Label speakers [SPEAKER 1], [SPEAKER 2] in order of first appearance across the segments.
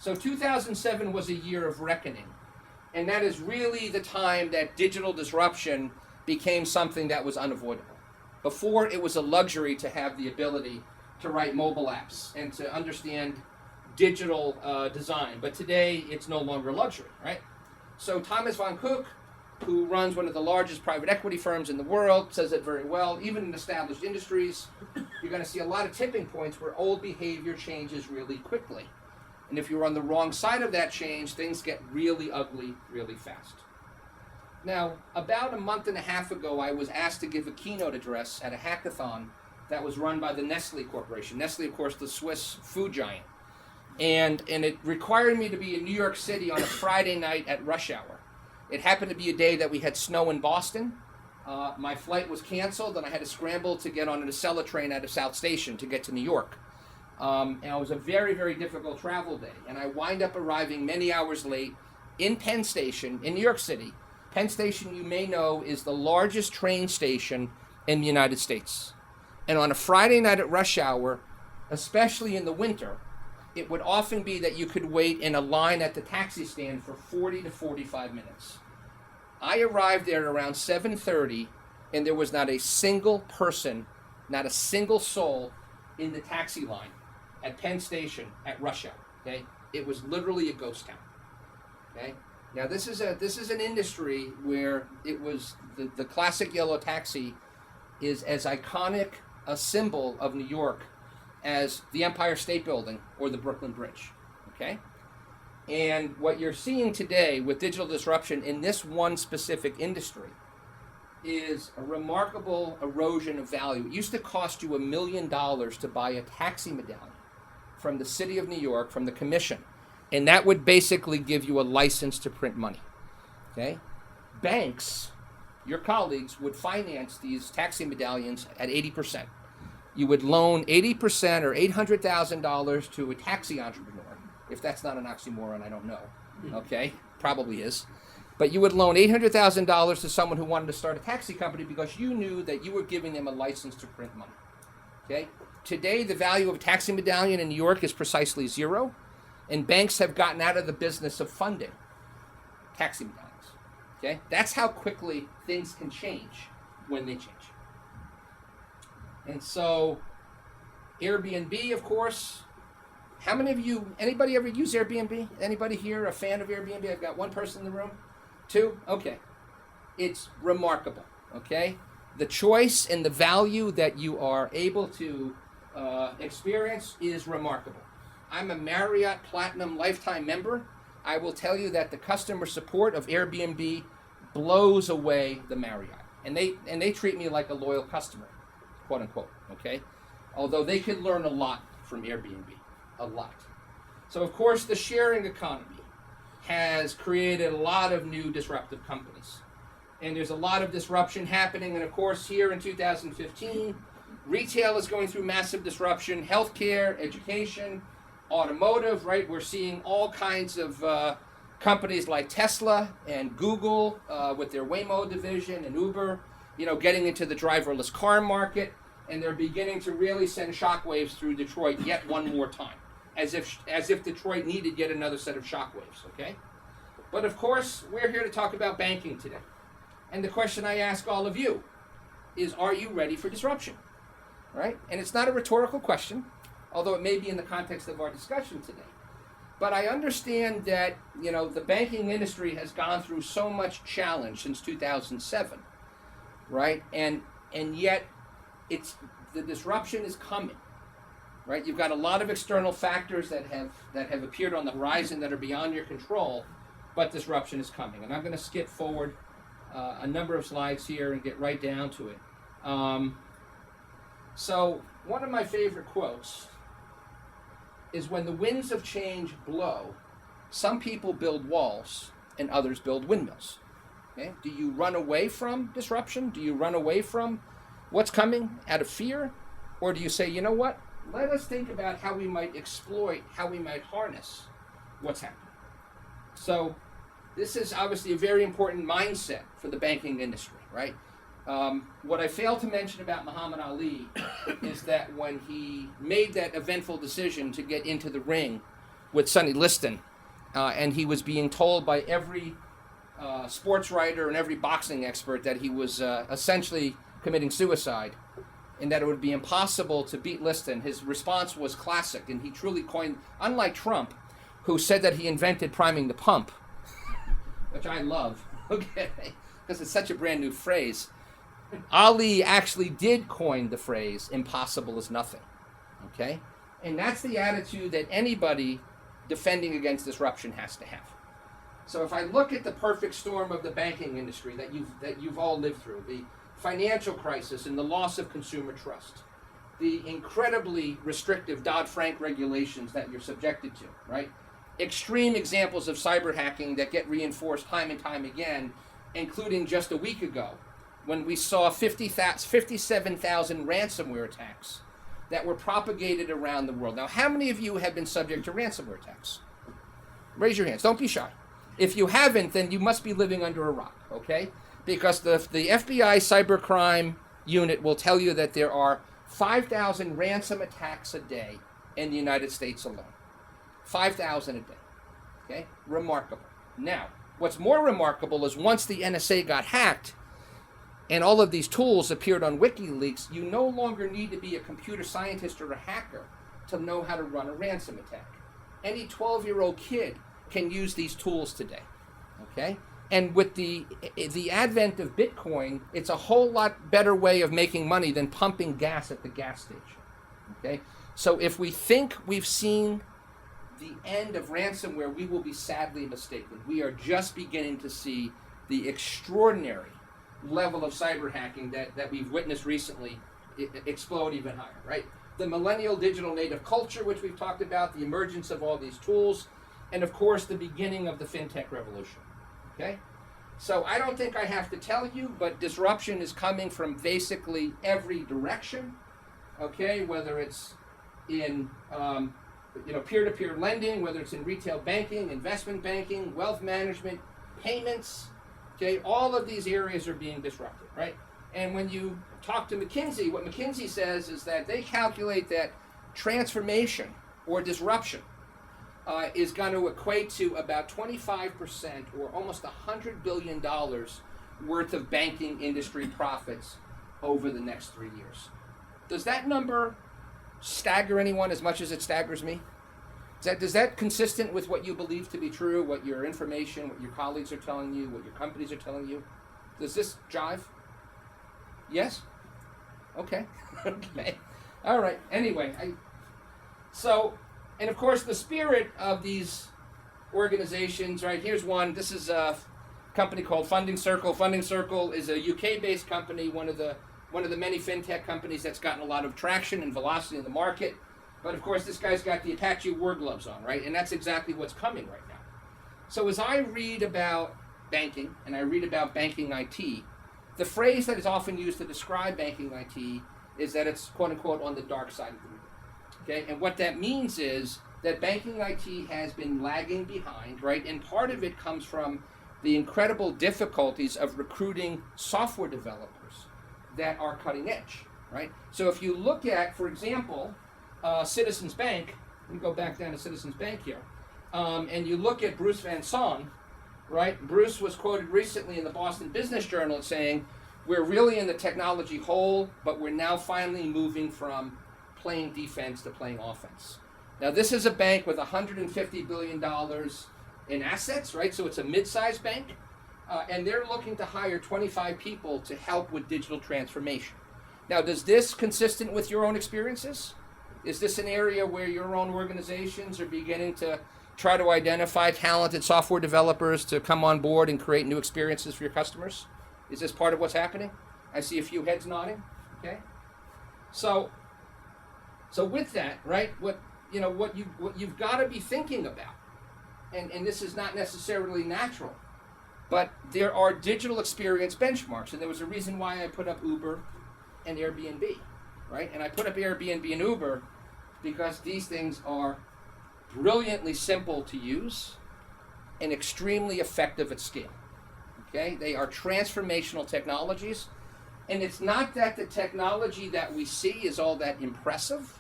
[SPEAKER 1] So 2007 was a year of reckoning. And that is really the time that digital disruption became something that was unavoidable. Before, it was a luxury to have the ability to write mobile apps and to understand digital design. But today, it's no longer luxury, right? So Thomas von Cook, who runs one of the largest private equity firms in the world, says it very well. Even in established industries, you're going to see a lot of tipping points where old behavior changes really quickly. And if you're on the wrong side of that change, things get really ugly really fast. Now, about a month and a half ago, I was asked to give a keynote address at a hackathon that was run by the Nestle Corporation. Nestle, of course, the Swiss food giant. And it required me to be in New York City on a Friday night at rush hour. It happened to be a day that we had snow in Boston. My flight was canceled, and I had to scramble to get on an Acela train out of South Station to get to New York. And it was a very, very difficult travel day. And I wind up arriving many hours late in Penn Station in New York City. Penn Station, you may know, is the largest train station in the United States. And on a Friday night at rush hour, especially in the winter, it would often be that you could wait in a line at the taxi stand for 40 to 45 minutes. I arrived there around 7:30, and there was not a single person, not a single soul in the taxi line at Penn Station at rush hour. Okay, it was literally a ghost town. Okay, now this is an industry where it was the classic yellow taxi is as iconic a symbol of New York as the Empire State Building or the Brooklyn Bridge. Okay, and what you're seeing today with digital disruption in this one specific industry is a remarkable erosion of value. It used to cost you $1 million to buy a taxi medallion from the city of New York, from the commission, and that would basically give you a license to print money. Okay, banks, your colleagues, would finance these taxi medallions at 80%. You would loan 80% or $800,000 to a taxi entrepreneur. If that's not an oxymoron, I don't know. Okay, probably is. But you would loan $800,000 to someone who wanted to start a taxi company because you knew that you were giving them a license to print money. Okay. Today, the value of a taxi medallion in New York is precisely zero, and banks have gotten out of the business of funding taxi medallions. Okay, that's how quickly things can change when they change. And so, Airbnb, of course. How many of you, anybody ever use Airbnb? Anybody here a fan of Airbnb? I've got one person in the room. Two? Okay. It's remarkable, okay? The choice and the value that you are able to experience is remarkable. I'm a Marriott Platinum Lifetime member. I will tell you that the customer support of Airbnb blows away the Marriott. And they treat me like a loyal customer, quote unquote, okay? Although they can learn a lot from Airbnb, a lot. So of course the sharing economy has created a lot of new disruptive companies. And there's a lot of disruption happening. And of course here in 2015, retail is going through massive disruption, healthcare, education, automotive, right? We're seeing all kinds of companies like Tesla and Google with their Waymo division and Uber, getting into the driverless car market, and they're beginning to really send shockwaves through Detroit yet one more time, as if Detroit needed yet another set of shockwaves, okay? But of course, we're here to talk about banking today. And the question I ask all of you is, are you ready for disruption? Right? And it's not a rhetorical question, although it may be in the context of our discussion today. But I understand that, the banking industry has gone through so much challenge since 2007, right? And yet the disruption is coming, right? You've got a lot of external factors that have appeared on the horizon that are beyond your control, but disruption is coming. And I'm going to skip forward a number of slides here and get right down to it. So one of my favorite quotes is, when the winds of change blow, some people build walls and others build windmills. Okay? Do you run away from disruption? Do you run away from what's coming out of fear? Or do you say, you know what? Let us think about how we might exploit, how we might harness what's happening. So this is obviously a very important mindset for the banking industry, right? What I failed to mention about Muhammad Ali is that when he made that eventful decision to get into the ring with Sonny Liston, and he was being told by every sports writer and every boxing expert that he was essentially committing suicide, and that it would be impossible to beat Liston. His response was classic, and he truly coined, unlike Trump, who said that he invented priming the pump, which I love, okay, because it's such a brand new phrase. Ali actually did coin the phrase, impossible is nothing, okay? And that's the attitude that anybody defending against disruption has to have. So if I look at the perfect storm of the banking industry that you've all lived through, the financial crisis and the loss of consumer trust, the incredibly restrictive Dodd-Frank regulations that you're subjected to, right? Extreme examples of cyber hacking that get reinforced time and time again, including just a week ago when we saw 57,000 ransomware attacks that were propagated around the world. Now, how many of you have been subject to ransomware attacks? Raise your hands. Don't be shy. If you haven't, then you must be living under a rock, okay? Because the FBI cybercrime unit will tell you that there are 5,000 ransom attacks a day in the United States alone. 5,000 a day, okay? Remarkable. Now, what's more remarkable is once the NSA got hacked and all of these tools appeared on WikiLeaks, you no longer need to be a computer scientist or a hacker to know how to run a ransom attack. Any 12-year-old kid can use these tools today, okay? And with the advent of Bitcoin, it's a whole lot better way of making money than pumping gas at the gas station, okay? So if we think we've seen the end of ransomware, we will be sadly mistaken. We are just beginning to see the extraordinary level of cyber hacking that we've witnessed recently explode even higher, right? The millennial digital native culture, which we've talked about, the emergence of all these tools, and of course the beginning of the fintech revolution, okay? So I don't think I have to tell you, but disruption is coming from basically every direction, okay? Whether it's in peer-to-peer lending, whether it's in retail banking, investment banking, wealth management, payments, okay? All of these areas are being disrupted, right? And when you talk to McKinsey, what McKinsey says is that they calculate that transformation or disruption is going to equate to about 25% or almost $100 billion worth of banking industry profits over the next 3 years. Does that number stagger anyone as much as it staggers me? Is that consistent with what you believe to be true, what your information, what your colleagues are telling you, what your companies are telling you? Does this jive? Yes? Okay. Okay. All right. Anyway, and of course the spirit of these organizations, right? Here's one. This is a company called Funding Circle. Funding Circle is a UK-based company, one of the many fintech companies that's gotten a lot of traction and velocity in the market. But of course, this guy's got the Apache war gloves on, right? And that's exactly what's coming right now. So as I read about banking and I read about banking IT, the phrase that is often used to describe banking IT is that it's quote unquote on the dark side of the river. Okay, and what that means is that banking IT has been lagging behind, right? And part of it comes from the incredible difficulties of recruiting software developers that are cutting edge, right? So if you look at, for example, Citizens Bank, let me go back down to Citizens Bank here, and you look at Bruce Van Saun, right? Bruce was quoted recently in the Boston Business Journal as saying, we're really in the technology hole, but we're now finally moving from playing defense to playing offense. Now, this is a bank with $150 billion in assets, right? So it's a mid-sized bank, and they're looking to hire 25 people to help with digital transformation. Now, does this consistent with your own experiences? Is this an area where your own organizations are beginning to try to identify talented software developers to come on board and create new experiences for your customers? Is this part of what's happening? I see a few heads nodding. Okay. So with that, right? What you've got to be thinking about, and this is not necessarily natural, but there are digital experience benchmarks, and there was a reason why I put up Uber and Airbnb, right? And I put up Airbnb and Uber because these things are brilliantly simple to use and extremely effective at scale. Okay, they are transformational technologies, and it's not that the technology that we see is all that impressive.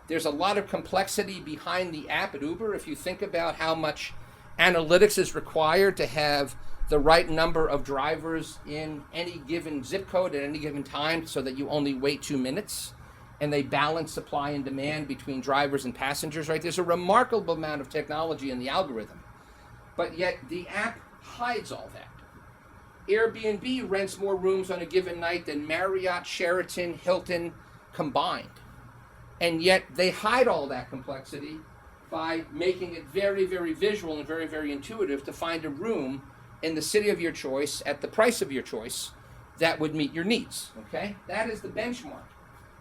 [SPEAKER 1] There's a lot of complexity behind the app at Uber. If you think about how much analytics is required to have the right number of drivers in any given zip code at any given time so that you only wait 2 minutes and they balance supply and demand between drivers and passengers, right? There's a remarkable amount of technology in the algorithm, but yet the app hides all that. Airbnb rents more rooms on a given night than Marriott, Sheraton, Hilton combined. And yet they hide all that complexity by making it very, very visual and very, very intuitive to find a room in the city of your choice at the price of your choice that would meet your needs, okay? That is the benchmark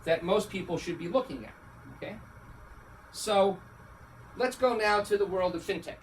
[SPEAKER 1] that most people should be looking at, okay? So let's go now to the world of fintech.